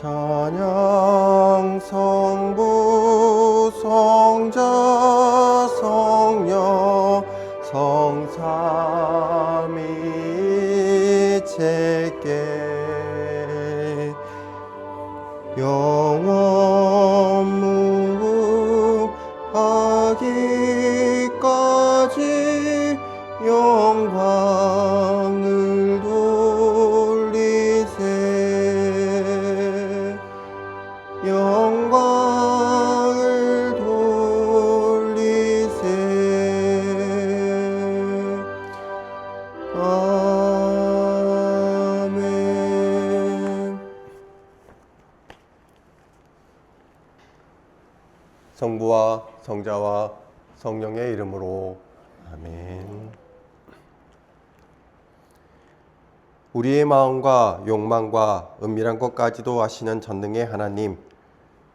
찬양 성부 성자 성령 성삼위체께 영원 무궁하기까지 영광을 돌리세 영광을 돌리세 아멘. 성부와 성자와 성령의 이름으로 아멘. 우리의 마음과 욕망과 은밀한 것까지도 아시는 전능의 하나님,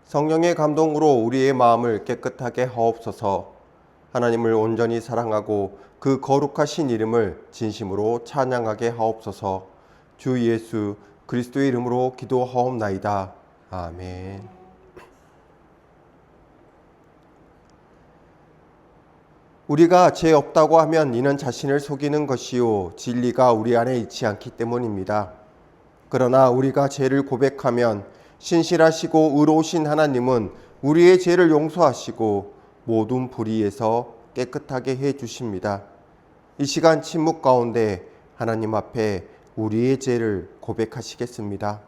성령의 감동으로 우리의 마음을 깨끗하게 하옵소서. 하나님을 온전히 사랑하고 그 거룩하신 이름을 진심으로 찬양하게 하옵소서. 주 예수 그리스도의 이름으로 기도하옵나이다. 아멘. 우리가 죄 없다고 하면 이는 자신을 속이는 것이요 진리가 우리 안에 있지 않기 때문입니다. 그러나 우리가 죄를 고백하면 신실하시고 의로우신 하나님은 우리의 죄를 용서하시고 모든 불의에서 깨끗하게 해 주십니다. 이 시간 침묵 가운데 하나님 앞에 우리의 죄를 고백하시겠습니다.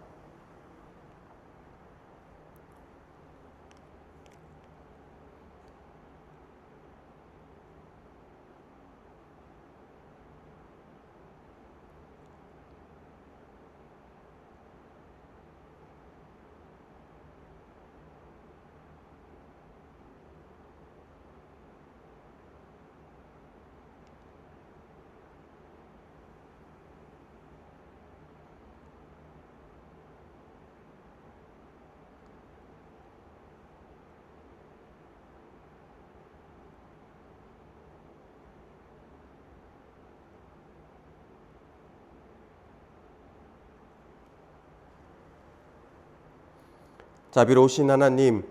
자비로우신 하나님,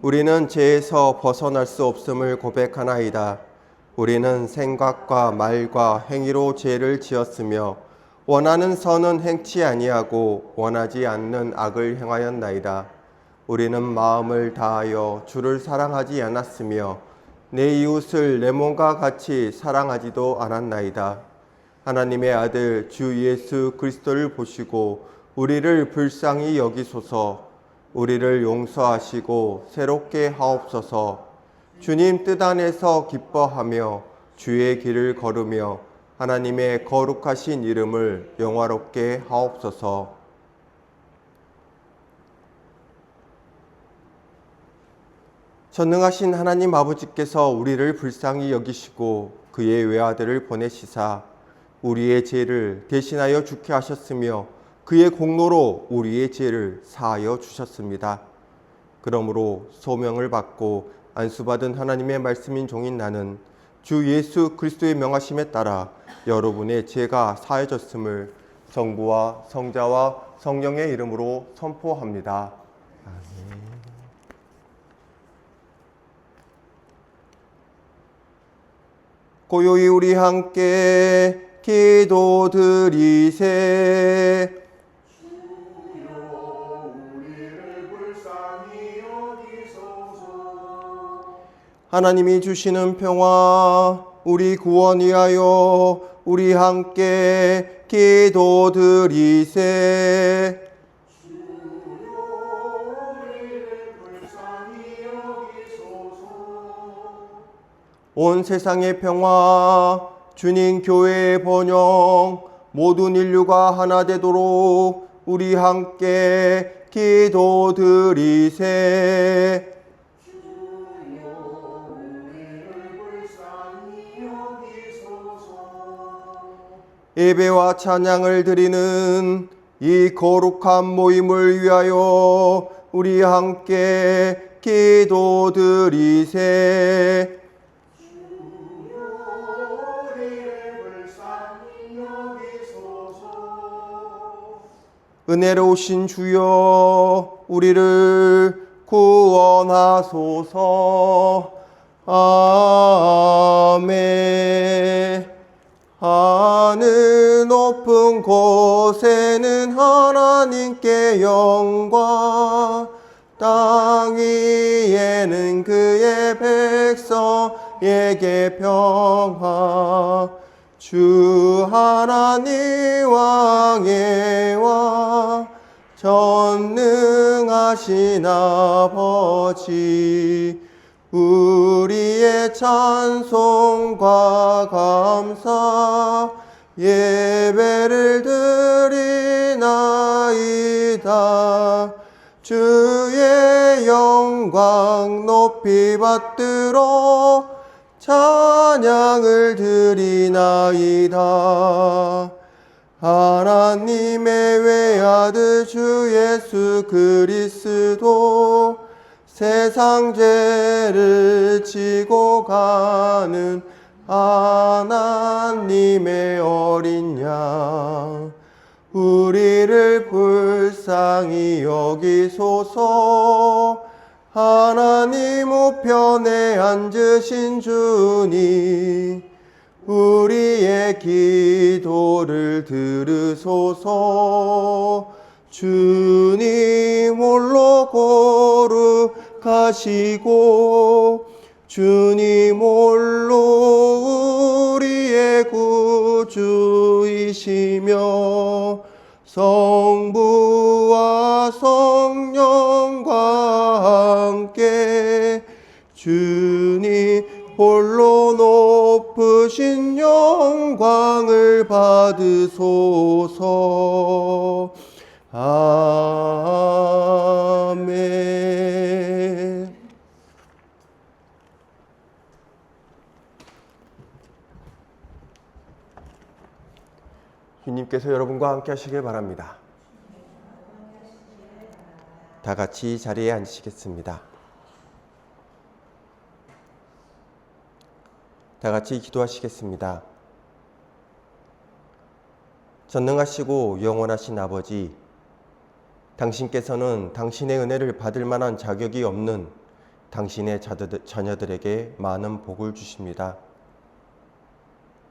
우리는 죄에서 벗어날 수 없음을 고백하나이다. 우리는 생각과 말과 행위로 죄를 지었으며 원하는 선은 행치 아니하고 원하지 않는 악을 행하였나이다. 우리는 마음을 다하여 주를 사랑하지 않았으며 내 이웃을 내 몸과 같이 사랑하지도 않았나이다. 하나님의 아들 주 예수 그리스도를 보시고 우리를 불쌍히 여기소서. 우리를 용서하시고 새롭게 하옵소서. 주님 뜻 안에서 기뻐하며 주의 길을 걸으며 하나님의 거룩하신 이름을 영화롭게 하옵소서. 전능하신 하나님 아버지께서 우리를 불쌍히 여기시고 그의 외아들을 보내시사 우리의 죄를 대신하여 죽게 하셨으며 그의 공로로 우리의 죄를 사하여 주셨습니다. 그러므로 소명을 받고 안수받은 하나님의 말씀인 종인 나는 주 예수 그리스도의 명하심에 따라 여러분의 죄가 사해졌음을 성부와 성자와 성령의 이름으로 선포합니다. 아멘. 고요히 우리 함께 기도드리세. 하나님이 주시는 평화 우리 구원 위하여 우리 함께 기도드리세. 온 세상의 평화 주님 교회의 번영 모든 인류가 하나 되도록 우리 함께 기도드리세. 예배와 찬양을 드리는 이 거룩한 모임을 위하여 우리 함께 기도드리세. 은혜로우신 주여 우리를 구원하소서. 아멘. 하늘 높은 곳에는 하나님께 영광, 땅 위에는 그의 백성에게 평화. 주 하나님 왕의 왕, 전능하신 아버지, 우리의 찬송과 감사 예배를 드리나이다. 주의 영광 높이 받들어 찬양을 드리나이다. 하나님의 외아들 주 예수 그리스도, 세상 죄를 지고 가는 하나님의 어린 양, 우리를 불쌍히 여기소서. 하나님 우편에 앉으신 주님, 우리의 기도를 들으소서. 주님 홀로 거룩하시고 주님 홀로 우리의 구주이시며, 성부와 성령과 함께 주님 홀로 높으신 영광을 받으소서. 아멘. 주님께서 여러분과 함께 하시길 바랍니다. 다 같이 자리에 앉으시겠습니다. 다 같이 기도하시겠습니다. 전능하시고 영원하신 아버지, 당신께서는 당신의 은혜를 받을 만한 자격이 없는 당신의 자녀들에게 많은 복을 주십니다.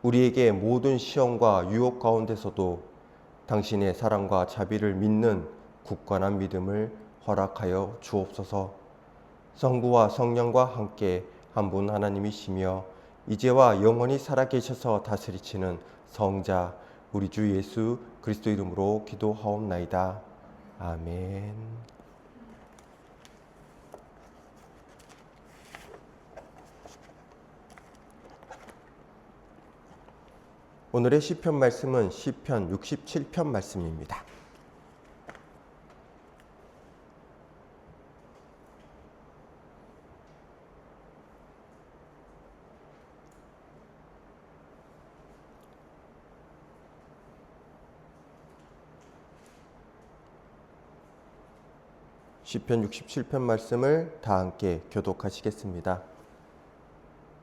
우리에게 모든 시험과 유혹 가운데서도 당신의 사랑과 자비를 믿는 굳건한 믿음을 허락하여 주옵소서. 성부와 성령과 함께 한 분 하나님이시며 이제와 영원히 살아계셔서 다스리시는 성자 우리 주 예수 그리스도 이름으로 기도하옵나이다. 아멘. 오늘의 시편 말씀은 시편 67편 말씀입니다. 시편 67편 말씀을 다 함께 교독하시겠습니다.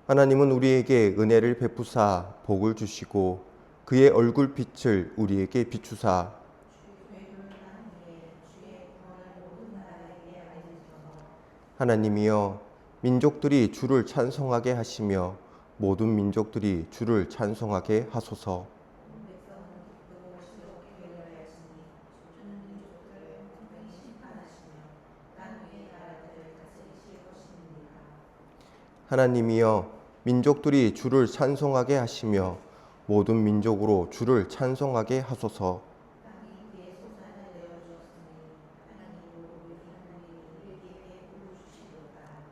하나님은 우리에게 은혜를 베푸사 복을 주시고 그의 얼굴 빛을 우리에게 비추사 하나님이여 민족들이 주를 찬송하게 하시며 모든 민족들이 주를 찬송하게 하소서. 하나님이여 민족들이 주를 찬송하게 하시며 모든 민족으로 주를 찬송하게 하소서.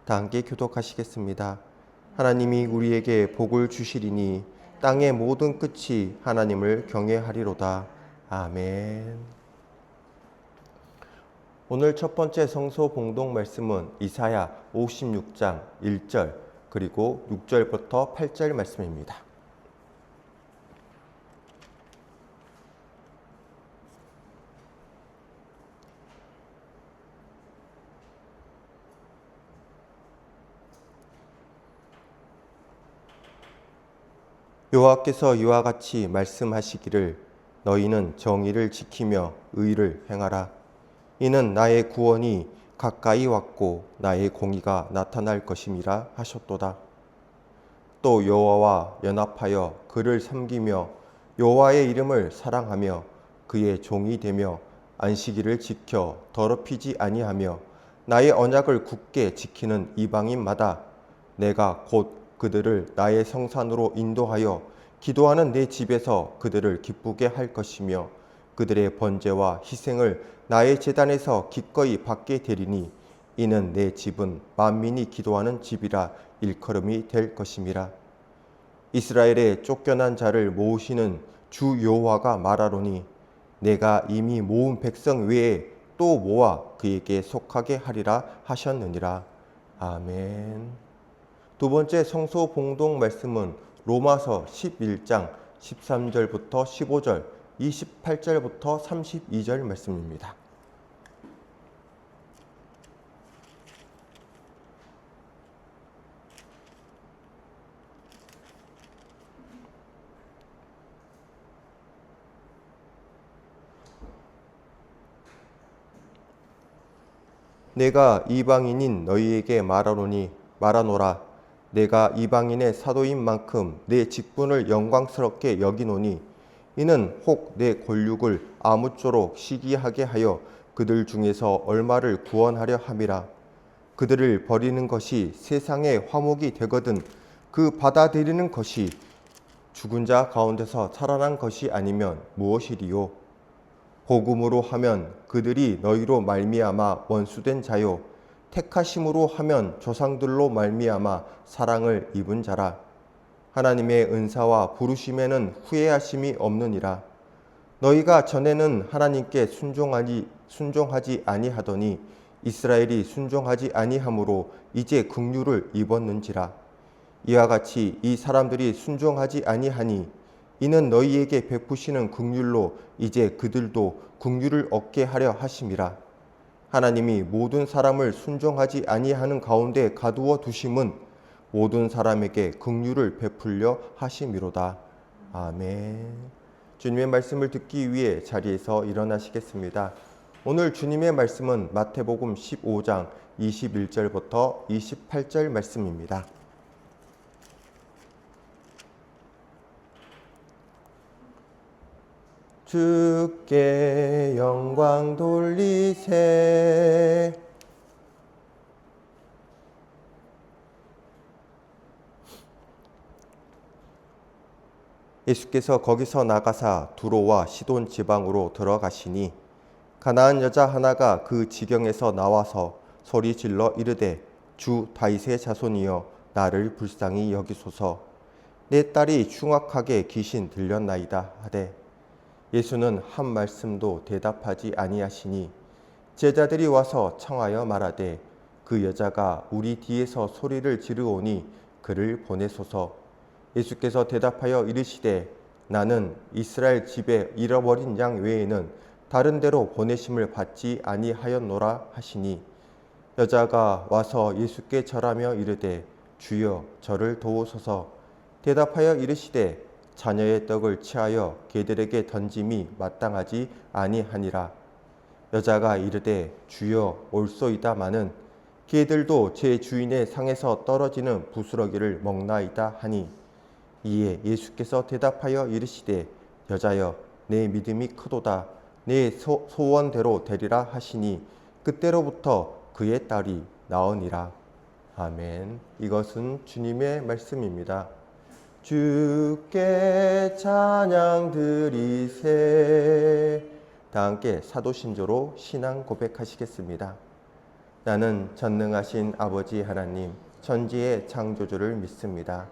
다 함께 교독하시겠습니다. 하나님이 우리에게 복을 주시리니 땅의 모든 끝이 하나님을 경외하리로다. 아멘. 오늘 첫 번째 성소 봉독 말씀은 이사야 56장 1절 그리고 6절부터 8절 말씀입니다. 여호와께서 이와 같이 말씀하시기를 너희는 정의를 지키며 의를 행하라. 이는 나의 구원이 가까이 왔고 나의 공의가 나타날 것임이라 하셨도다. 또 여호와와 연합하여 그를 섬기며 여호와의 이름을 사랑하며 그의 종이 되며 안식일을 지켜 더럽히지 아니하며 나의 언약을 굳게 지키는 이방인마다 내가 곧 그들을 나의 성산으로 인도하여 기도하는 내 집에서 그들을 기쁘게 할 것이며 그들의 번제와 희생을 나의 제단에서 기꺼이 받게 되리니 이는 내 집은 만민이 기도하는 집이라 일컬음이 될 것임이라. 이스라엘의 쫓겨난 자를 모으시는 주 여호와가 말하노니 내가 이미 모은 백성 외에 또 모아 그에게 속하게 하리라 하셨느니라. 아멘. 두 번째 성소 봉독 말씀은 로마서 11장 13절부터 15절, 28절부터 32절 말씀입니다. 내가 이방인인 너희에게 말하노라. 내가 이방인의 사도인 만큼 내 직분을 영광스럽게 여기노니 이는 혹 내 권륙을 아무쪼록 시기하게 하여 그들 중에서 얼마를 구원하려 함이라. 그들을 버리는 것이 세상의 화목이 되거든 그 받아들이는 것이 죽은 자 가운데서 살아난 것이 아니면 무엇이리요? 복음으로 하면 그들이 너희로 말미암아 원수된 자요 택하심으로 하면 조상들로 말미암아 사랑을 입은 자라. 하나님의 은사와 부르심에는 후회하심이 없느니라. 너희가 전에는 하나님께 순종하지 아니하더니 이스라엘이 순종하지 아니하므로 이제 긍휼을 입었는지라. 이와 같이 이 사람들이 순종하지 아니하니 이는 너희에게 베푸시는 긍휼로 이제 그들도 긍휼을 얻게 하려 하심이라. 하나님이 모든 사람을 순종하지 아니하는 가운데 가두어 두심은 모든 사람에게 긍휼을 베풀려 하심이로다. 아멘. 주님의 말씀을 듣기 위해 자리에서 일어나시겠습니다. 오늘 주님의 말씀은 마태복음 15장 21절부터 28절 말씀입니다. 주께 영광 돌리세. 예수께서 거기서 나가사 두로와 시돈 지방으로 들어가시니 가나안 여자 하나가 그 지경에서 나와서 소리 질러 이르되 주 다윗의 자손이여 나를 불쌍히 여기소서. 내 딸이 흉악하게 귀신 들렸나이다 하되 예수는 한 말씀도 대답하지 아니하시니 제자들이 와서 청하여 말하되 그 여자가 우리 뒤에서 소리를 지르오니 그를 보내소서. 예수께서 대답하여 이르시되 나는 이스라엘 집에 잃어버린 양 외에는 다른 데로 보내심을 받지 아니하였노라 하시니 여자가 와서 예수께 절하며 이르되 주여 저를 도우소서. 대답하여 이르시되 자녀의 떡을 취하여 개들에게 던짐이 마땅하지 아니하니라. 여자가 이르되 주여 올소이다마는 개들도 제 주인의 상에서 떨어지는 부스러기를 먹나이다 하니 이에 예수께서 대답하여 이르시되 여자여 내 믿음이 크도다. 내 소원대로 되리라 하시니 그때로부터 그의 딸이 나으니라. 아멘. 이것은 주님의 말씀입니다. 주께 찬양 드리세. 다 함께 사도신조로 신앙 고백하시겠습니다. 나는 전능하신 아버지 하나님 천지의 창조주를 믿습니다.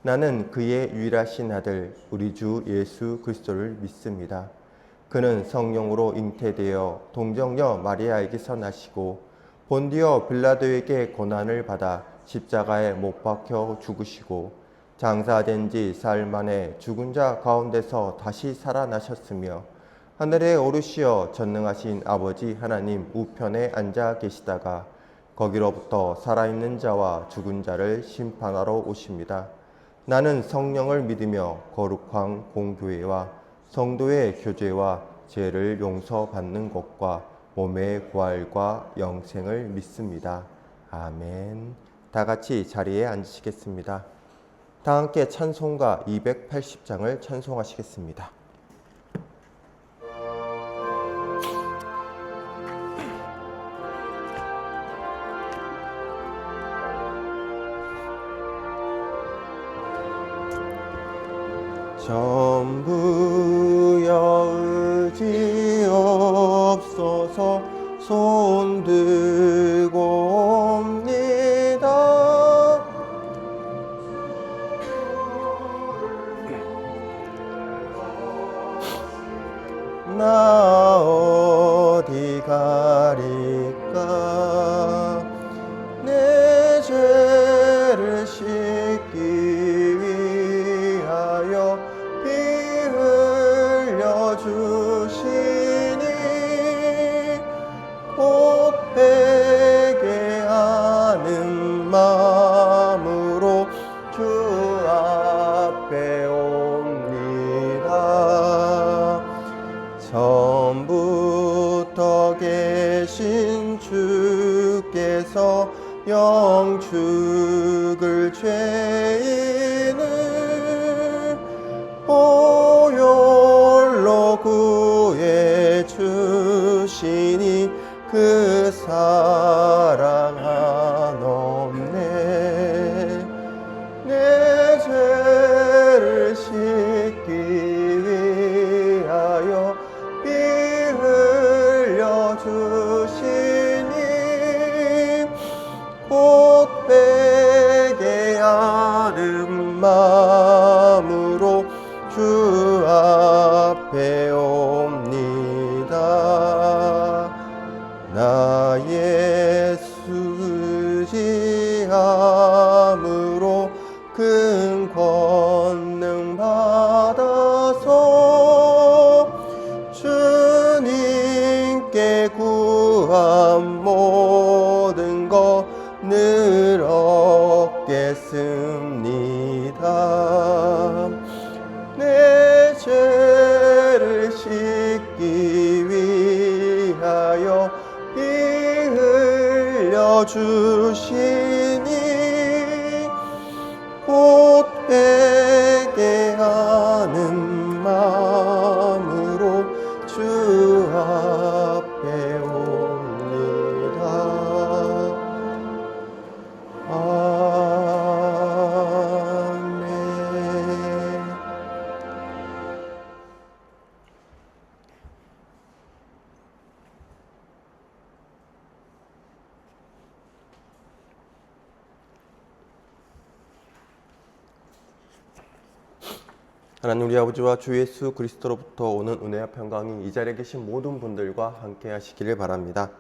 나는 그의 유일하신 아들 우리 주 예수 그리스도를 믿습니다. 그는 성령으로 잉태되어 동정녀 마리아에게서 나시고 본디오 빌라도에게 고난을 받아 십자가에 못 박혀 죽으시고 장사된 지 사흘 만에 죽은 자 가운데서 다시 살아나셨으며 하늘에 오르시어 전능하신 아버지 하나님 우편에 앉아 계시다가 거기로부터 살아있는 자와 죽은 자를 심판하러 오십니다. 나는 성령을 믿으며 거룩한 공교회와 성도의 교제와 죄를 용서받는 것과 몸의 부활과 영생을 믿습니다. 아멘. 다 같이 자리에 앉으시겠습니다. 다 함께 찬송가 280장을 찬송하시겠습니다. 전부여 의지 없어서 손 들고 옵니다. 나 어디 가리까 내 죄를 씻기 위하여 피 흘려 주시니 곧 회개하는 마음으로 주 앞에 옵니다. 처음부터 계신 주께서 영축을 죄인을 보혈로 구해 주시니 그 사랑 한없네. 내 죄를 씻기 위하여 피 흘려 주시니 곧 회개하는 마음으로 주 앞에 옵니다. 나 예수 의지함으로 큰 권능 받아서 주님께 구한 모든 것 늘 얻겠습니다. 내 죄를 씻기 위하여 피 흘려 주시니 곧 회개하는 마음으로 주 앞에 옵니다. 아멘. 하나님 우리 아버지와 주 예수 그리스도로부터 오는 은혜와 평강이 이 자리에 계신 모든 분들과 함께 하시기를 바랍니다.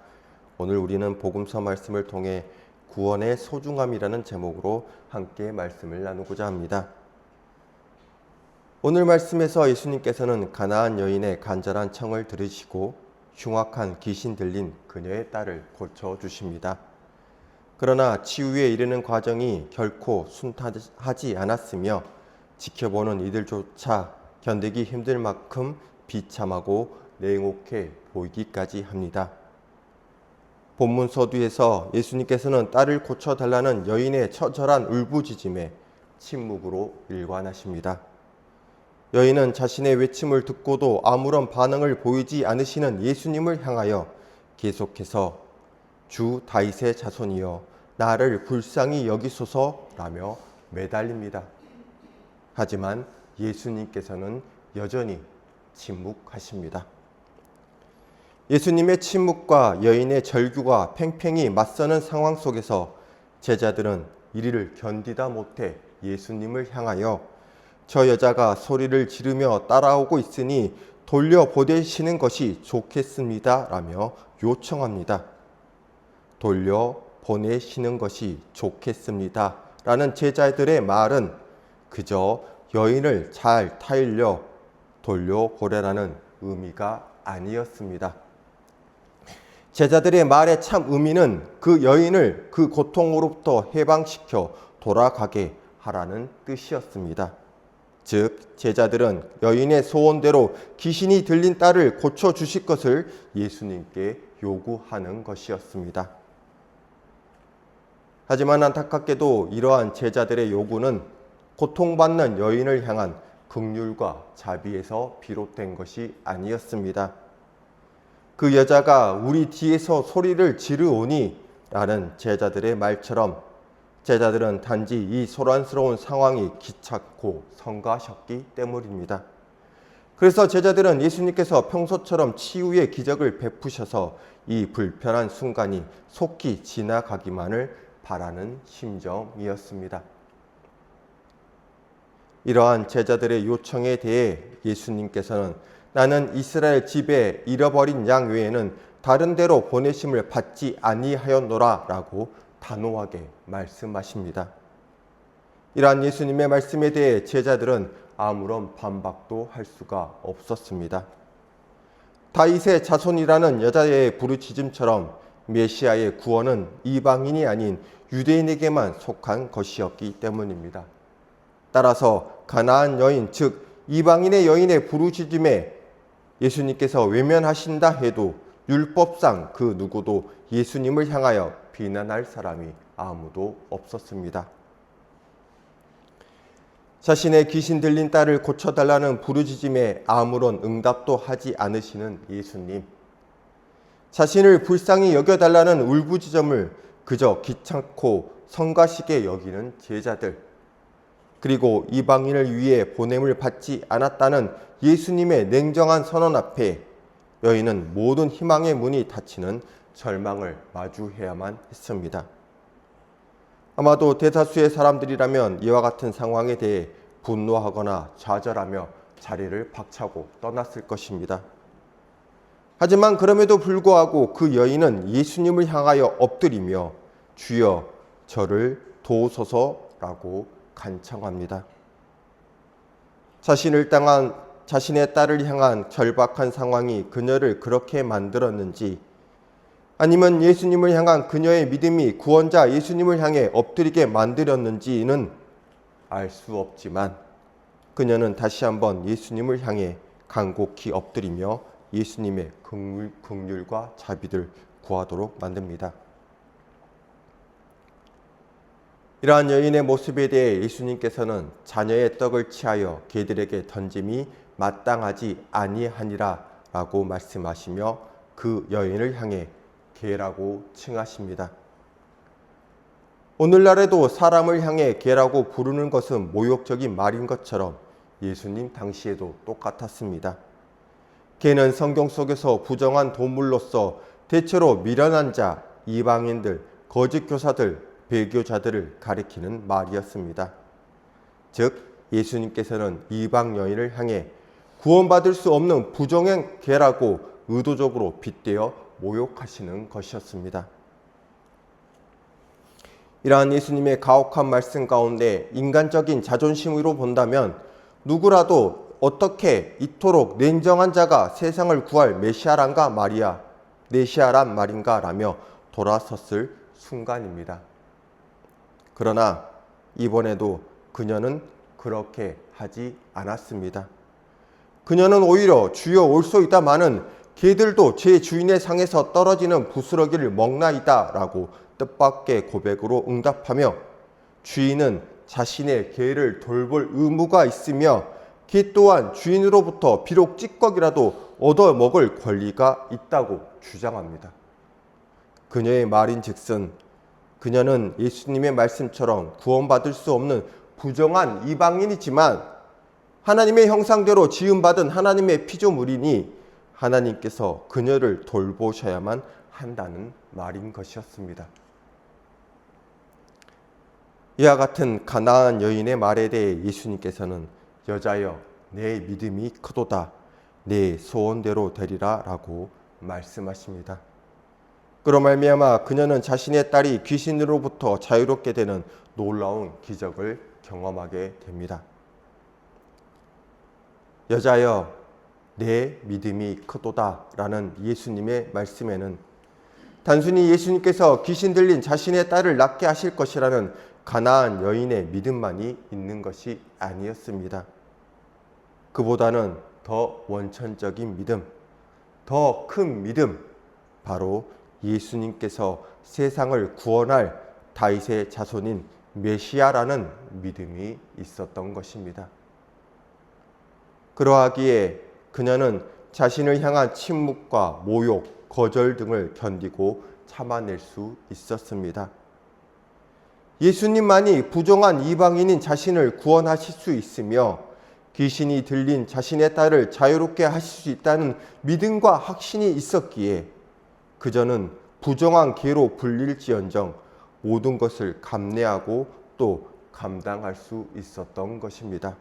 오늘 우리는 복음서 말씀을 통해 구원의 소중함이라는 제목으로 함께 말씀을 나누고자 합니다. 오늘 말씀에서 예수님께서는 가나안 여인의 간절한 청을 들으시고 흉악한 귀신 들린 그녀의 딸을 고쳐주십니다. 그러나 치유에 이르는 과정이 결코 순탄하지 않았으며 지켜보는 이들조차 견디기 힘들 만큼 비참하고 냉혹해 보이기까지 합니다. 본문 서두에서 예수님께서는 딸을 고쳐달라는 여인의 처절한 울부짖음에 침묵으로 일관하십니다. 여인은 자신의 외침을 듣고도 아무런 반응을 보이지 않으시는 예수님을 향하여 계속해서 주 다윗의 자손이여 나를 불쌍히 여기소서라며 매달립니다. 하지만 예수님께서는 여전히 침묵하십니다. 예수님의 침묵과 여인의 절규가 팽팽히 맞서는 상황 속에서 제자들은 이리를 견디다 못해 예수님을 향하여 저 여자가 소리를 지르며 따라오고 있으니 돌려보내시는 것이 좋겠습니다 라며 요청합니다. 돌려보내시는 것이 좋겠습니다 라는 제자들의 말은 그저 여인을 잘 타일려 돌려보내라는 의미가 아니었습니다. 제자들의 말의 참 의미는 그 여인을 그 고통으로부터 해방시켜 돌아가게 하라는 뜻이었습니다. 즉 제자들은 여인의 소원대로 귀신이 들린 딸을 고쳐주실 것을 예수님께 요구하는 것이었습니다. 하지만 안타깝게도 이러한 제자들의 요구는 고통받는 여인을 향한 긍휼과 자비에서 비롯된 것이 아니었습니다. 그 여자가 우리 뒤에서 소리를 지르오니 라는 제자들의 말처럼 제자들은 단지 이 소란스러운 상황이 귀찮고 성가셨기 때문입니다. 그래서 제자들은 예수님께서 평소처럼 치유의 기적을 베푸셔서 이 불편한 순간이 속히 지나가기만을 바라는 심정이었습니다. 이러한 제자들의 요청에 대해 예수님께서는 나는 이스라엘 집에 잃어버린 양 외에는 다른 데로 보내심을 받지 아니하였노라 라고 단호하게 말씀하십니다. 이러한 예수님의 말씀에 대해 제자들은 아무런 반박도 할 수가 없었습니다. 다윗의 자손이라는 여자의 부르짖음처럼 메시아의 구원은 이방인이 아닌 유대인에게만 속한 것이었기 때문입니다. 따라서 가나안 여인, 즉 이방인의 여인의 부르짖음에 예수님께서 외면하신다 해도 율법상 그 누구도 예수님을 향하여 비난할 사람이 아무도 없었습니다. 자신의 귀신 들린 딸을 고쳐달라는 부르짖음에 아무런 응답도 하지 않으시는 예수님. 자신을 불쌍히 여겨달라는 울부짖음을 그저 귀찮고 성가시게 여기는 제자들. 그리고 이방인을 위해 보냄을 받지 않았다는 예수님의 냉정한 선언 앞에 여인은 모든 희망의 문이 닫히는 절망을 마주해야만 했습니다. 아마도 대다수의 사람들이라면 이와 같은 상황에 대해 분노하거나 좌절하며 자리를 박차고 떠났을 것입니다. 하지만 그럼에도 불구하고 그 여인은 예수님을 향하여 엎드리며 주여 저를 도우소서라고 간청합니다. 자신의 딸을 향한 절박한 상황이 그녀를 그렇게 만들었는지 아니면 예수님을 향한 그녀의 믿음이 구원자 예수님을 향해 엎드리게 만들었는지는 알 수 없지만 그녀는 다시 한번 예수님을 향해 간곡히 엎드리며 예수님의 긍휼과 자비를 구하도록 만듭니다. 이러한 여인의 모습에 대해 예수님께서는 자녀의 떡을 취하여 개들에게 던짐이 마땅하지 아니하니라 라고 말씀하시며 그 여인을 향해 개라고 칭하십니다. 오늘날에도 사람을 향해 개라고 부르는 것은 모욕적인 말인 것처럼 예수님 당시에도 똑같았습니다. 개는 성경 속에서 부정한 동물로서 대체로 미련한 자, 이방인들, 거짓 교사들, 배교자들을 가리키는 말이었습니다. 즉 예수님께서는 이방 여인을 향해 구원받을 수 없는 부정한 개라고 의도적으로 빗대어 모욕하시는 것이었습니다. 이러한 예수님의 가혹한 말씀 가운데 인간적인 자존심으로 본다면 누구라도 어떻게 이토록 냉정한 자가 세상을 구할 메시아란 말인가 라며 돌아섰을 순간입니다. 그러나 이번에도 그녀는 그렇게 하지 않았습니다. 그녀는 오히려 주여 올소이다마는 개들도 제 주인의 상에서 떨어지는 부스러기를 먹나이다 라고 뜻밖의 고백으로 응답하며 주인은 자신의 개를 돌볼 의무가 있으며 개 또한 주인으로부터 비록 찌꺼기라도 얻어먹을 권리가 있다고 주장합니다. 그녀의 말인즉슨 그녀는 예수님의 말씀처럼 구원받을 수 없는 부정한 이방인이지만 하나님의 형상대로 지음받은 하나님의 피조물이니 하나님께서 그녀를 돌보셔야만 한다는 말인 것이었습니다. 이와 같은 가나안 여인의 말에 대해 예수님께서는 여자여 내 믿음이 크도다 내 소원대로 되리라 라고 말씀하십니다. 그로 말미암아 그녀는 자신의 딸이 귀신으로부터 자유롭게 되는 놀라운 기적을 경험하게 됩니다. 여자여 내 믿음이 크도다 라는 예수님의 말씀에는 단순히 예수님께서 귀신 들린 자신의 딸을 낫게 하실 것이라는 가나안 여인의 믿음만이 있는 것이 아니었습니다. 그보다는 더 원천적인 믿음, 더 큰 믿음, 바로 예수님께서 세상을 구원할 다윗의 자손인 메시아라는 믿음이 있었던 것입니다. 그러하기에 그녀는 자신을 향한 침묵과 모욕, 거절 등을 견디고 참아낼 수 있었습니다. 예수님만이 부정한 이방인인 자신을 구원하실 수 있으며 귀신이 들린 자신의 딸을 자유롭게 하실 수 있다는 믿음과 확신이 있었기에 그저는 부정한 계로 불릴지언정 모든 것을 감내하고 또 감당할 수 있었던 것입니다.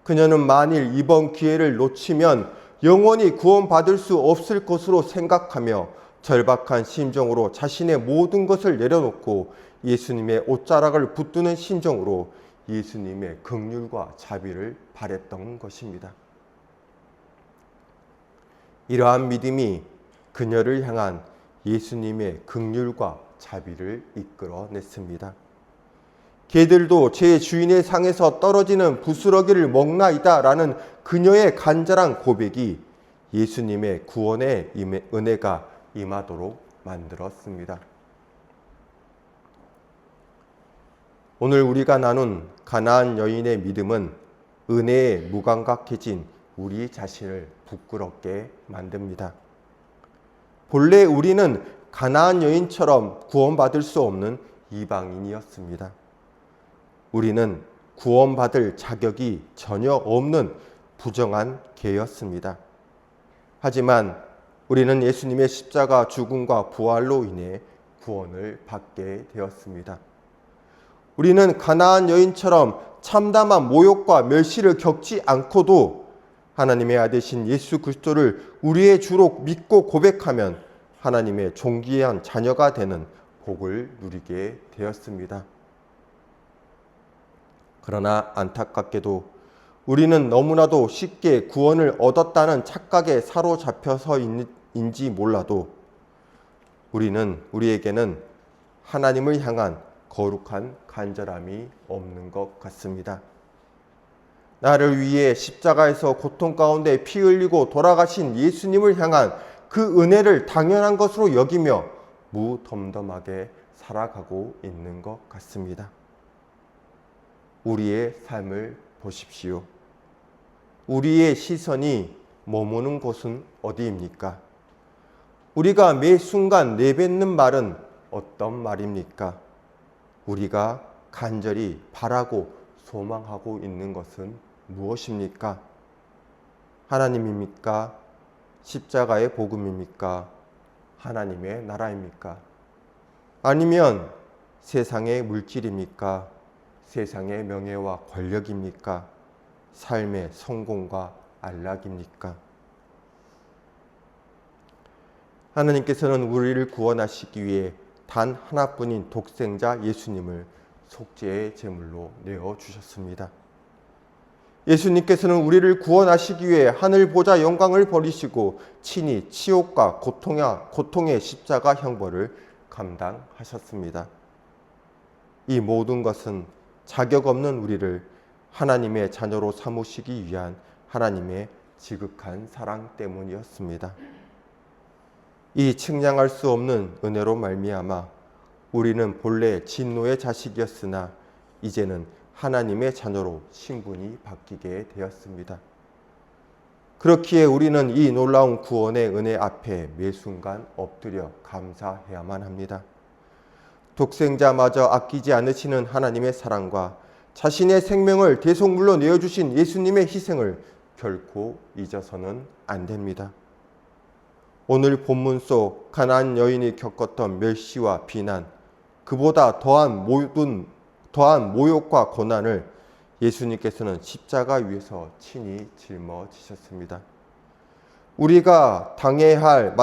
그녀는 만일 이번 기회를 놓치면 영원히 구원받을 수 없을 것으로 생각하며 절박한 심정으로 자신의 모든 것을 내려놓고 예수님의 옷자락을 붙드는 심정으로 예수님의 긍휼과 자비를 바랬던 것입니다. 이러한 믿음이 그녀를 향한 예수님의 긍휼과 자비를 이끌어냈습니다. 개들도 제 주인의 상에서 떨어지는 부스러기를 먹나이다 라는 그녀의 간절한 고백이 예수님의 구원의 은혜가 임하도록 만들었습니다. 오늘 우리가 나눈 가나안 여인의 믿음은 은혜에 무감각해진 우리 자신을 부끄럽게 만듭니다. 본래 우리는 가나안 여인처럼 구원받을 수 없는 이방인이었습니다. 우리는 구원받을 자격이 전혀 없는 부정한 개였습니다. 하지만 우리는 예수님의 십자가 죽음과 부활로 인해 구원을 받게 되었습니다. 우리는 가나안 여인처럼 참담한 모욕과 멸시를 겪지 않고도 하나님의 아들이신 예수 그리스도를 우리의 주로 믿고 고백하면 하나님의 존귀한 자녀가 되는 복을 누리게 되었습니다. 그러나 안타깝게도 우리는 너무나도 쉽게 구원을 얻었다는 착각에 사로잡혀서인지 몰라도 우리에게는 하나님을 향한 거룩한 간절함이 없는 것 같습니다. 나를 위해 십자가에서 고통 가운데 피 흘리고 돌아가신 예수님을 향한 그 은혜를 당연한 것으로 여기며 무덤덤하게 살아가고 있는 것 같습니다. 우리의 삶을 보십시오. 우리의 시선이 머무는 곳은 어디입니까? 우리가 매 순간 내뱉는 말은 어떤 말입니까? 우리가 간절히 바라고 소망하고 있는 것은 무엇입니까? 하나님입니까? 십자가의 복음입니까? 하나님의 나라입니까? 아니면 세상의 물질입니까? 세상의 명예와 권력입니까? 삶의 성공과 안락입니까? 하나님께서는 우리를 구원하시기 위해 단 하나뿐인 독생자 예수님을 속죄의 제물로 내어주셨습니다. 예수님께서는 우리를 구원하시기 위해 하늘 보좌 영광을 버리시고 친히 치욕과 고통의 십자가 형벌을 감당하셨습니다. 이 모든 것은 자격 없는 우리를 하나님의 자녀로 삼으시기 위한 하나님의 지극한 사랑 때문이었습니다. 이 측량할 수 없는 은혜로 말미암아 우리는 본래 진노의 자식이었으나 이제는 하나님의 자녀로 신분이 바뀌게 되었습니다. 그렇기에 우리는 이 놀라운 구원의 은혜 앞에 매 순간 엎드려 감사해야만 합니다. 독생자마저 아끼지 않으시는 하나님의 사랑과 자신의 생명을 대속물로 내어주신 예수님의 희생을 결코 잊어서는 안 됩니다. 오늘 본문 속 가나안 여인이 겪었던 멸시와 비난, 그보다 더한 모욕과 고난을 예수님께서는 십자가 위에서 친히 짊어지셨습니다. 우리가 당해야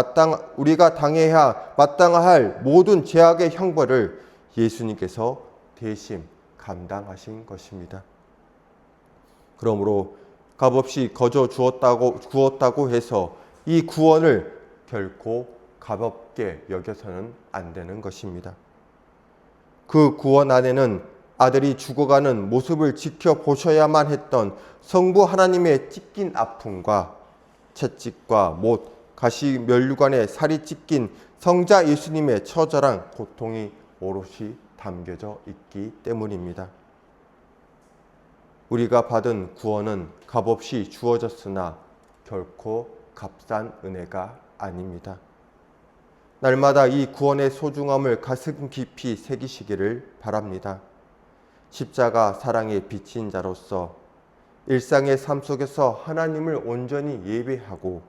마땅할 모든 죄악의 형벌을 예수님께서 대신 감당하신 것입니다. 그러므로 값없이 거저 주었다고 해서 이 구원을 결코 값없게 여겨서는 안 되는 것입니다. 그 구원 안에는 아들이 죽어가는 모습을 지켜보셔야만 했던 성부 하나님의 찢긴 아픔과 채찍과 못, 가시 면류관에 살이 찢긴 성자 예수님의 처절한 고통이 오롯이 담겨져 있기 때문입니다. 우리가 받은 구원은 값없이 주어졌으나 결코 값싼 은혜가 아닙니다. 날마다 이 구원의 소중함을 가슴 깊이 새기시기를 바랍니다. 십자가 사랑의 빛인 자로서 일상의 삶 속에서 하나님을 온전히 예배하고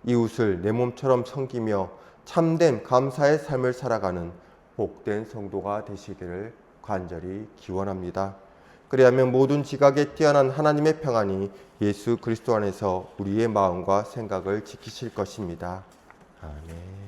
이웃을 내 몸처럼 섬기며 참된 감사의 삶을 살아가는 복된 성도가 되시기를 간절히 기원합니다. 그리하면 모든 지각에 뛰어난 하나님의 평안이 예수 그리스도 안에서 우리의 마음과 생각을 지키실 것입니다. 아멘.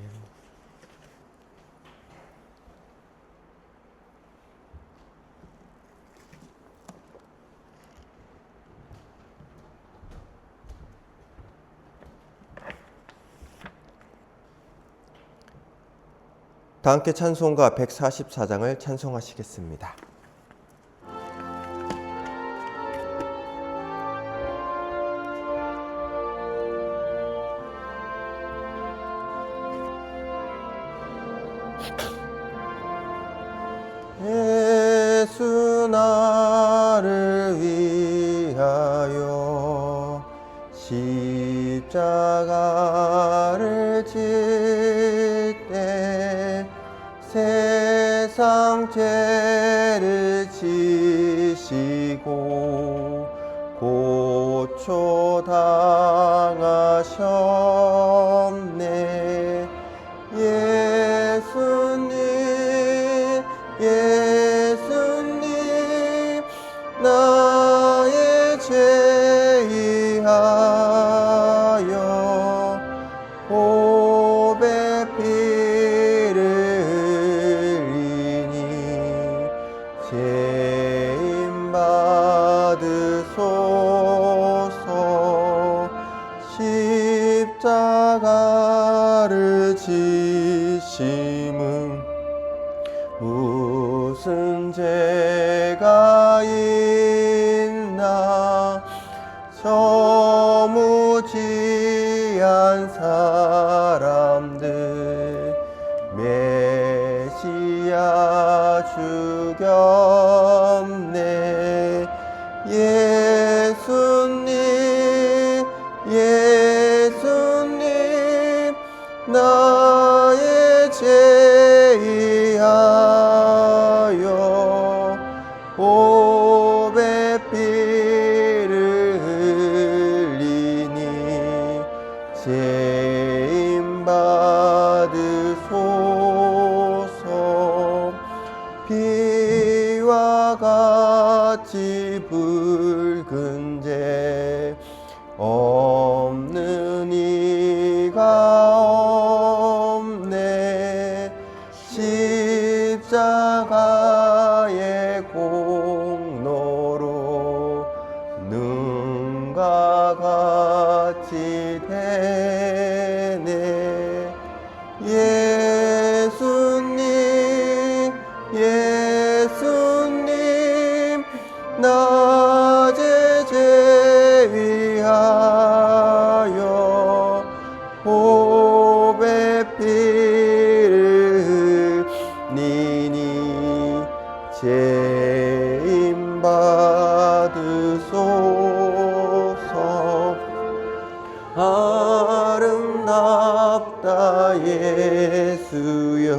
다 함께 찬송가 144장을 찬송하시겠습니다. 예수 나를 위하여 십자가를 짓되 세상 죄를 지시고 고초 당하셨네. 예수님 나의 죄 위하여 보배 피를 흘리니 죄인 받으소서. 십자가를 지심은 무슨 죄가 있나. 저무지한 사람들 메시아 죽였네. 예수님 나의 죄 위하여 보배 피를 흘리니 죄인 받으소서. 피와 같이 붉은 죄 없는 이가 없네. 십자가의 공로로 눈과 같이 되네. 예수님 낮의 죄 위하여 보배 피를 흘리니 죄인 받으소서. 아름답다 예수여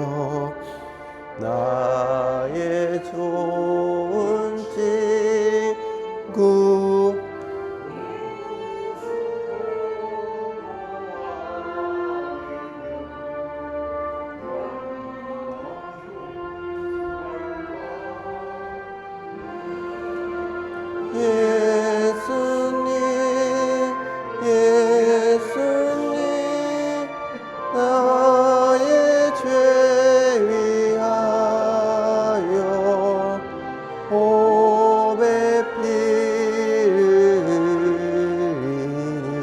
나의 좋은 친구. 예수님 나의 죄 위하여 보배 피를 흘리니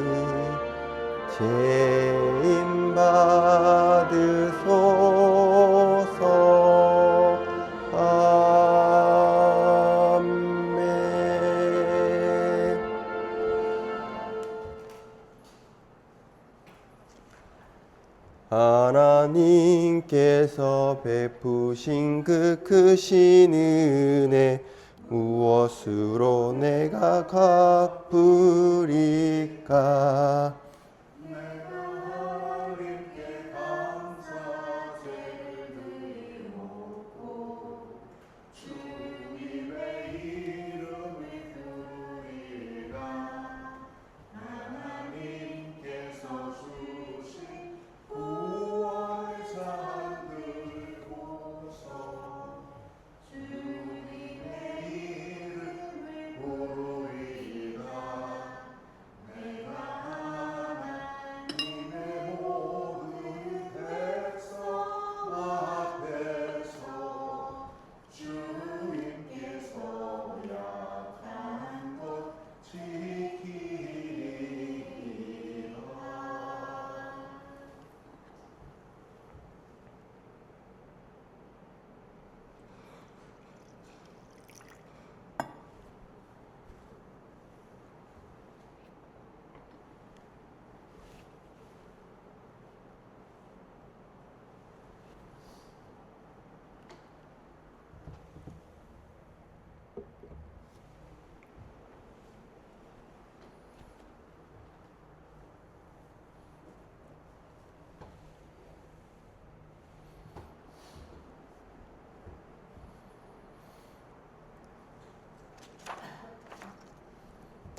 죄인 받으소서. 아멘. 하나님께서 베푸신 그 크신 은혜 무엇으로 내가 갚으리까?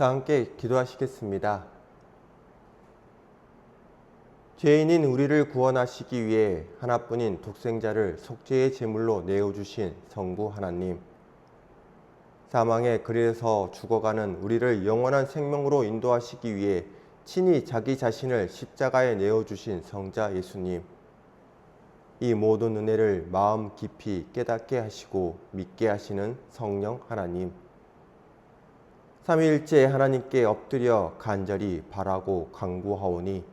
다 함께 기도하시겠습니다. 죄인인 우리를 구원하시기 위해 하나뿐인 독생자를 속죄의 제물로 내어주신 성부 하나님, 사망의 그래서 죽어가는 우리를 영원한 생명으로 인도하시기 위해 친히 자기 자신을 십자가에 내어주신 성자 예수님, 이 모든 은혜를 마음 깊이 깨닫게 하시고 믿게 하시는 성령 하나님, 삼위일체 하나님께 엎드려 간절히 바라고 간구하오니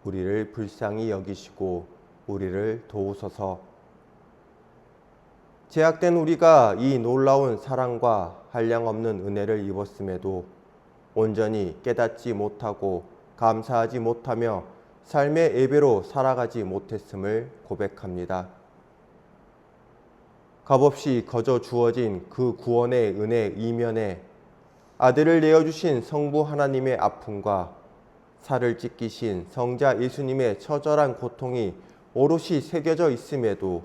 우리를 불쌍히 여기시고 우리를 도우소서. 제약된 우리가 이 놀라운 사랑과 한량없는 은혜를 입었음에도 온전히 깨닫지 못하고 감사하지 못하며 삶의 예배로 살아가지 못했음을 고백합니다. 값없이 거저 주어진 그 구원의 은혜 이면에 아들을 내어주신 성부 하나님의 아픔과 살을 찢기신 성자 예수님의 처절한 고통이 오롯이 새겨져 있음에도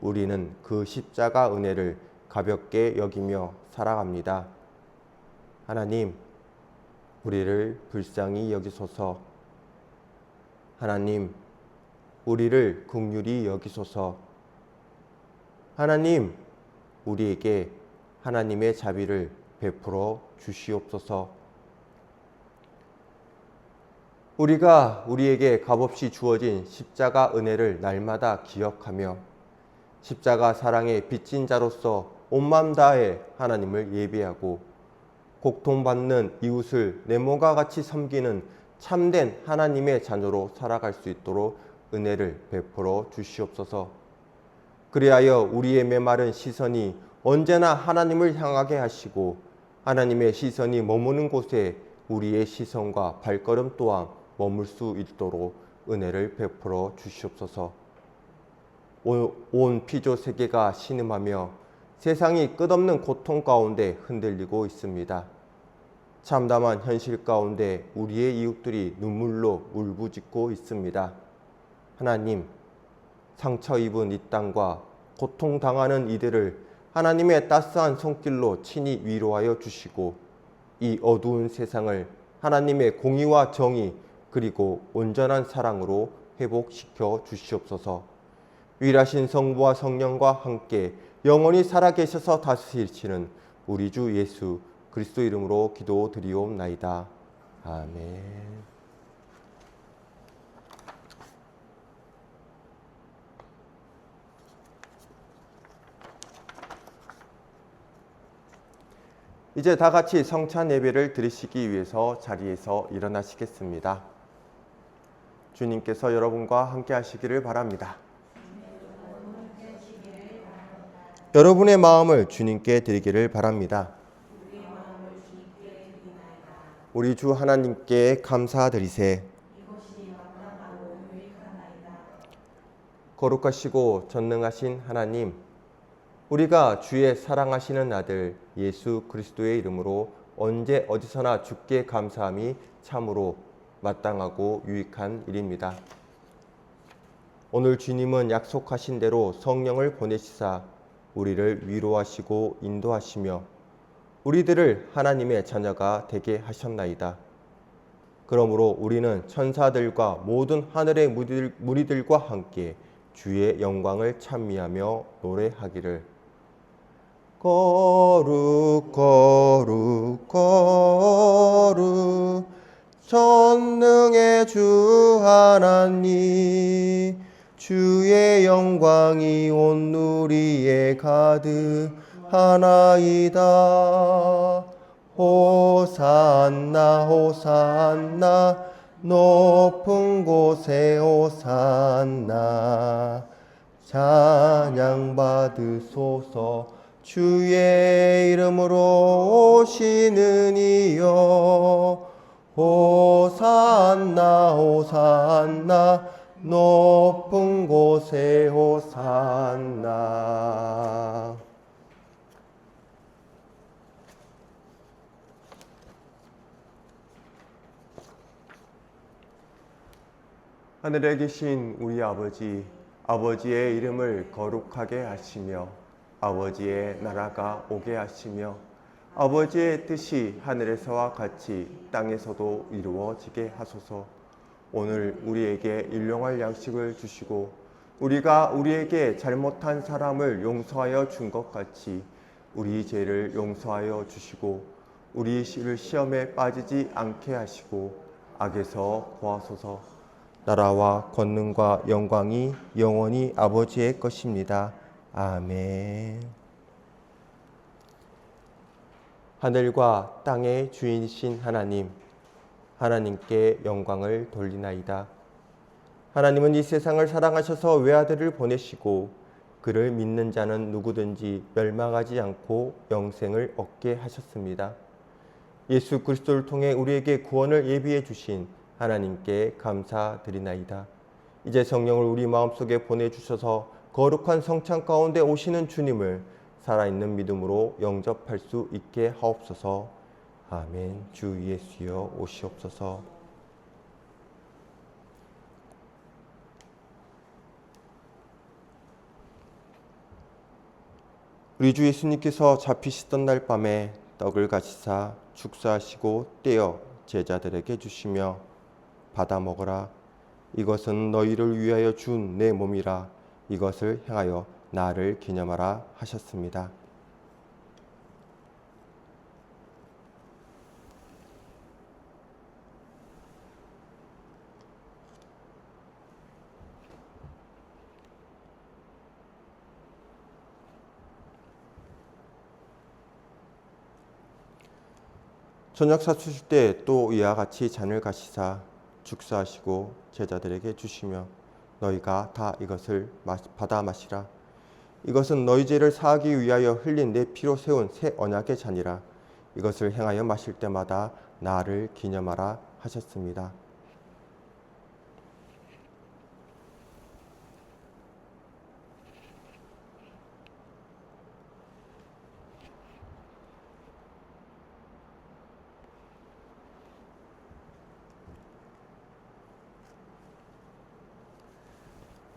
우리는 그 십자가 은혜를 가볍게 여기며 살아갑니다. 하나님, 우리를 불쌍히 여기소서. 하나님, 우리를 긍휼히 여기소서. 하나님, 우리에게 하나님의 자비를 베풀어 주시옵소서. 우리가 우리에게 값없이 주어진 십자가 은혜를 날마다 기억하며 십자가 사랑의 빚진 자로서 온 마음 다해 하나님을 예배하고 고통받는 이웃을 내 몸과 같이 섬기는 참된 하나님의 자녀로 살아갈 수 있도록 은혜를 베풀어 주시옵소서. 그리하여 우리의 메마른 시선이 언제나 하나님을 향하게 하시고 하나님의 시선이 머무는 곳에 우리의 시선과 발걸음 또한 머물 수 있도록 은혜를 베풀어 주시옵소서. 온 피조 세계가 신음하며 세상이 끝없는 고통 가운데 흔들리고 있습니다. 참담한 현실 가운데 우리의 이웃들이 눈물로 울부짖고 있습니다. 하나님, 상처 입은 이 땅과 고통당하는 이들을 하나님의 따스한 손길로 친히 위로하여 주시고 이 어두운 세상을 하나님의 공의와 정의 그리고 온전한 사랑으로 회복시켜 주시옵소서. 위일하신 성부와 성령과 함께 영원히 살아계셔서 다스리시는 우리 주 예수 그리스도 이름으로 기도드리옵나이다. 아멘. 이제 다 같이 성찬 예배를 드리시기 위해서 자리에서 일어나시겠습니다. 주님께서 여러분과 함께 하시기를 바랍니다. 여러분의 마음을 주님께 드리기를 바랍니다. 우리 주 하나님께 감사드리세. 거룩하시고 전능하신 하나님, 우리가 주의 사랑하시는 아들 예수 그리스도의 이름으로 언제 어디서나 주께 감사함이 참으로 마땅하고 유익한 일입니다. 오늘 주님은 약속하신 대로 성령을 보내시사 우리를 위로하시고 인도하시며 우리들을 하나님의 자녀가 되게 하셨나이다. 그러므로 우리는 천사들과 모든 하늘의 무리들과 함께 주의 영광을 찬미하며 노래하기를 거룩 거룩 거룩 전능의 주 하나님, 주의 영광이 온 누리에 가득하나이다. 호산나 호산나 높은 곳에 호산나 찬양 받으소서 주의 이름으로 오시는 이여 호산나 호산나 높은 곳에 호산나. 하늘에 계신 우리 아버지, 아버지의 이름을 거룩하게 하시며 아버지의 나라가 오게 하시며 아버지의 뜻이 하늘에서와 같이 땅에서도 이루어지게 하소서. 오늘 우리에게 일용할 양식을 주시고 우리가 우리에게 잘못한 사람을 용서하여 준 것 같이 우리 죄를 용서하여 주시고 우리를 시험에 빠지지 않게 하시고 악에서 구하소서. 나라와 권능과 영광이 영원히 아버지의 것입니다. 아멘. 하늘과 땅의 주인이신 하나님, 하나님께 영광을 돌리나이다. 하나님은 이 세상을 사랑하셔서 외아들을 보내시고 그를 믿는 자는 누구든지 멸망하지 않고 영생을 얻게 하셨습니다. 예수 그리스도를 통해 우리에게 구원을 예비해 주신 하나님께 감사드리나이다. 이제 성령을 우리 마음속에 보내주셔서 거룩한 성찬 가운데 오시는 주님을 살아있는 믿음으로 영접할 수 있게 하옵소서. 아멘. 주 예수여 오시옵소서. 우리 주 예수님께서 잡히시던 날 밤에 떡을 가지사 축사하시고 떼어 제자들에게 주시며 받아 먹으라. 이것은 너희를 위하여 준 내 몸이라. 이것을 행하여 나를 기념하라 하셨습니다. 저녁 사수실 때 또 이와 같이 잔을 가시사 축사하시고 제자들에게 주시며 너희가 다 이것을 받아 마시라. 이것은 너희 죄를 사하기 위하여 흘린 내 피로 세운 새 언약의 잔이라. 이것을 행하여 마실 때마다 나를 기념하라 하셨습니다.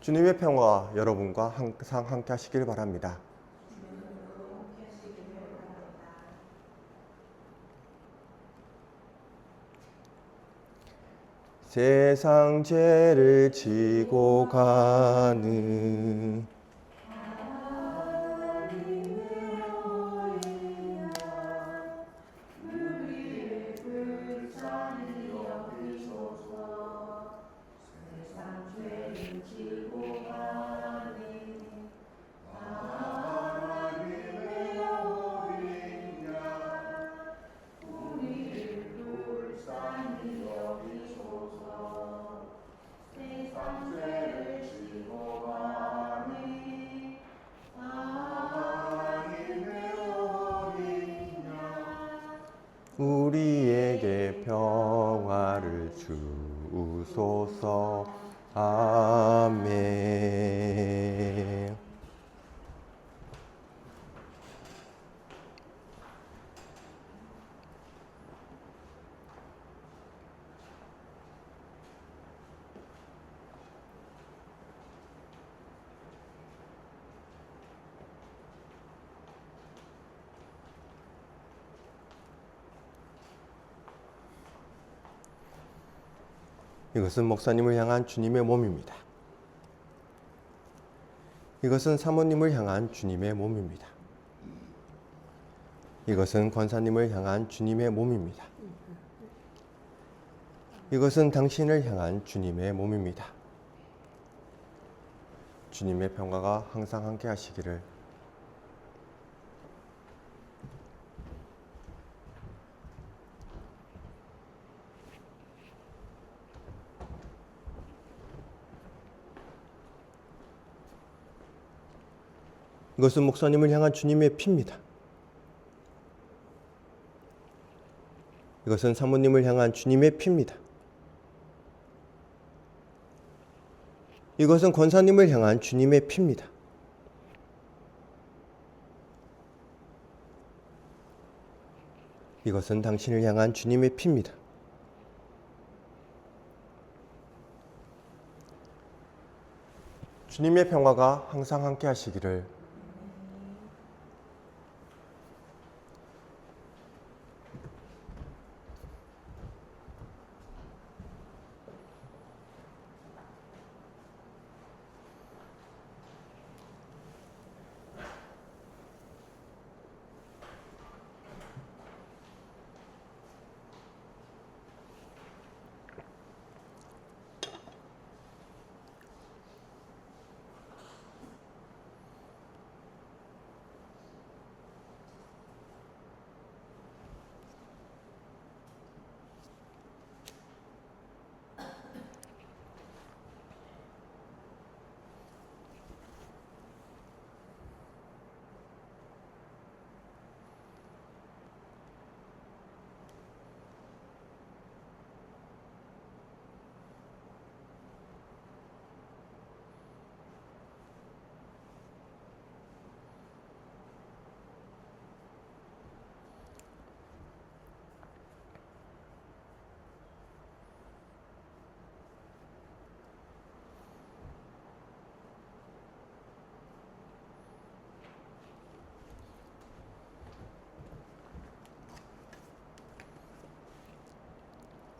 주님의 평화가 여러분과 항상 함께 하시길 바랍니다. 세상 죄를 지고 가는 우리에게 평화를 주소서. 아멘. 이것은 목사님을 향한 주님의 몸입니다. 이것은 사모님을 향한 주님의 몸입니다. 이것은 권사님을 향한 주님의 몸입니다. 이것은 당신을 향한 주님의 몸입니다. 주님의 평화가 항상 함께 하시기를. 이것은 목사님을 향한 주님의 피입니다. 이것은 사모님을 향한 주님의 피입니다. 이것은 권사님을 향한 주님의 피입니다. 이것은 당신을 향한 주님의 피입니다. 주님의 평화가 항상 함께 하시기를.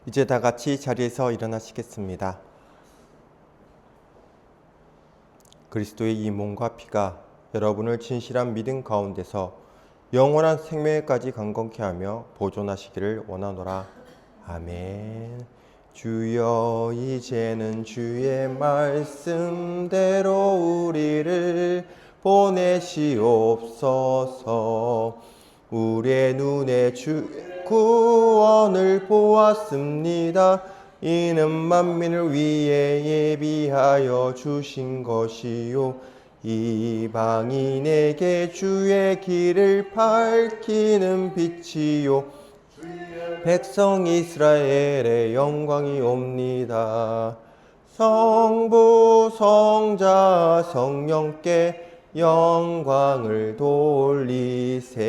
이제 다 같이 자리에서 일어나시겠습니다. 그리스도의 이 몸과 피가 여러분을 진실한 믿음 가운데서 영원한 생명에까지 강건케 하며 보존하시기를 원하노라. 아멘. 주여, 이제는 주의 말씀대로 우리를 보내시옵소서. 우리의 눈에 주의 구원을 보았습니다. 이는 만민을 위해 예비하여 주신 것이요, 이방인에게 주의 길을 밝히는 빛이요, 백성 이스라엘의 영광이 옵니다. 성부 성자 성령께 영광을 돌리세.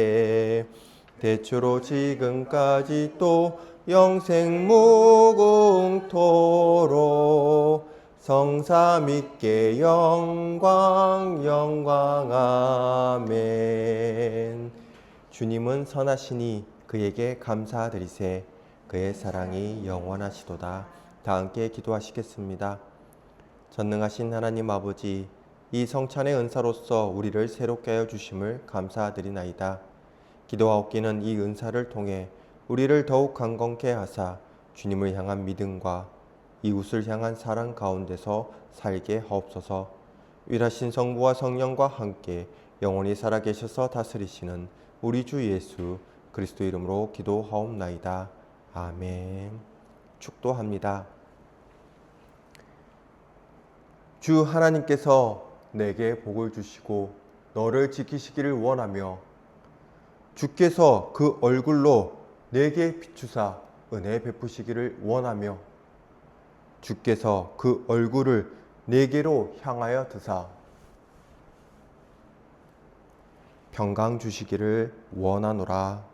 대초로 지금까지 또 영생 무궁토록 성삼위께 영광 영광. 아멘. 주님은 선하시니 그에게 감사드리세. 그의 사랑이 영원하시도다. 다 함께 기도하시겠습니다. 전능하신 하나님 아버지, 이 성찬의 은사로서 우리를 새롭게 하여 주심을 감사드리나이다. 기도하옵기는 이 은사를 통해 우리를 더욱 강건케 하사 주님을 향한 믿음과 이웃을 향한 사랑 가운데서 살게 하옵소서. 위라신 성부와 성령과 함께 영원히 살아계셔서 다스리시는 우리 주 예수 그리스도 이름으로 기도하옵나이다. 아멘. 축도합니다. 주 하나님께서 내게 복을 주시고 너를 지키시기를 원하며 주께서 그 얼굴로 내게 비추사 은혜 베푸시기를 원하며 주께서 그 얼굴을 내게로 향하여 드사 평강 주시기를 원하노라.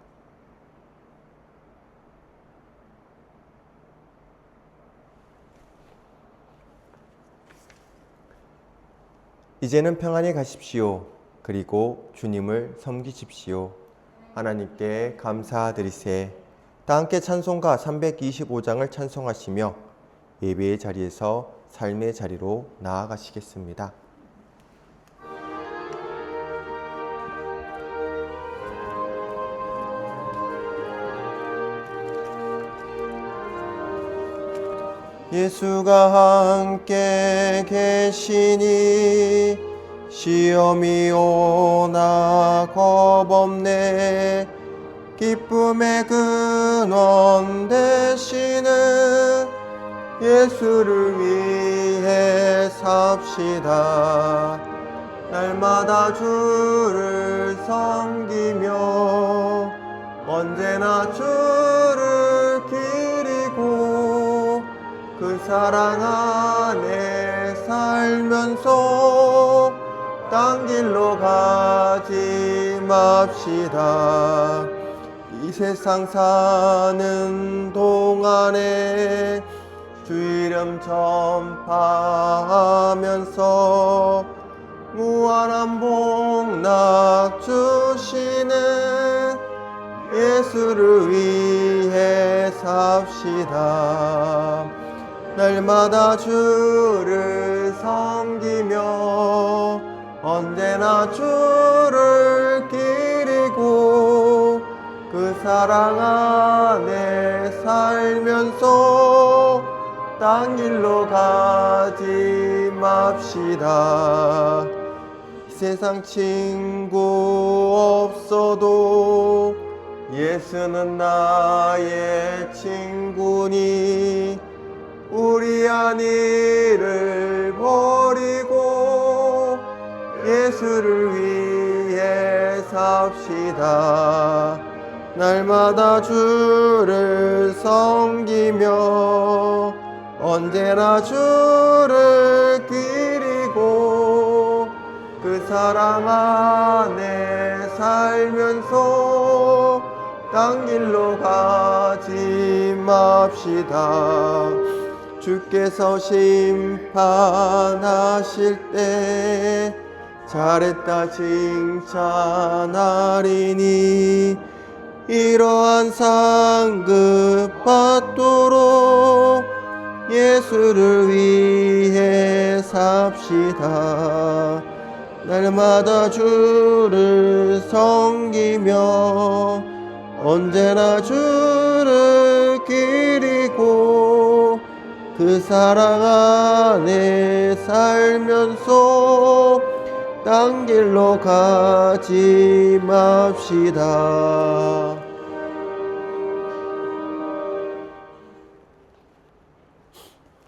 이제는 평안히 가십시오. 그리고 주님을 섬기십시오. 하나님께 감사드리세. 다 함께 찬송가 325장을 찬송하시며 예배의 자리에서 삶의 자리로 나아가시겠습니다. 예수가 함께 계시니 시험이 오나 겁없네. 기쁨의 근원 되시는 예수를 위해 삽시다. 날마다 주를 섬기며 언제나 주를 기리고 그 사랑 안에 살면서 딴 길로 가지 맙시다. 이 세상 사는 동안에 주 이름 전파하면서 무한한 복락 주시는 예수를 위해 삽시다. 날마다 주를 섬기며 언제나 주를 기리고 그 사랑 안에 살면서 딴 길로 가지 맙시다. 세상 친구 없어도 예수는 나의 친구니 우리한 일을 버리고 예수를 위해 삽시다. 날마다 주를 섬기며 언제나 주를 기리고 그 사랑 안에 살면서 딴 길로 가지 맙시다. 주께서 심판하실 때 잘했다 칭찬하리니 이러한 상급 받도록 예수를 위해 삽시다. 날마다 주를 섬기며 언제나 주를 기리고 그 사랑 안에 살면서 딴 길로 가지 맙시다.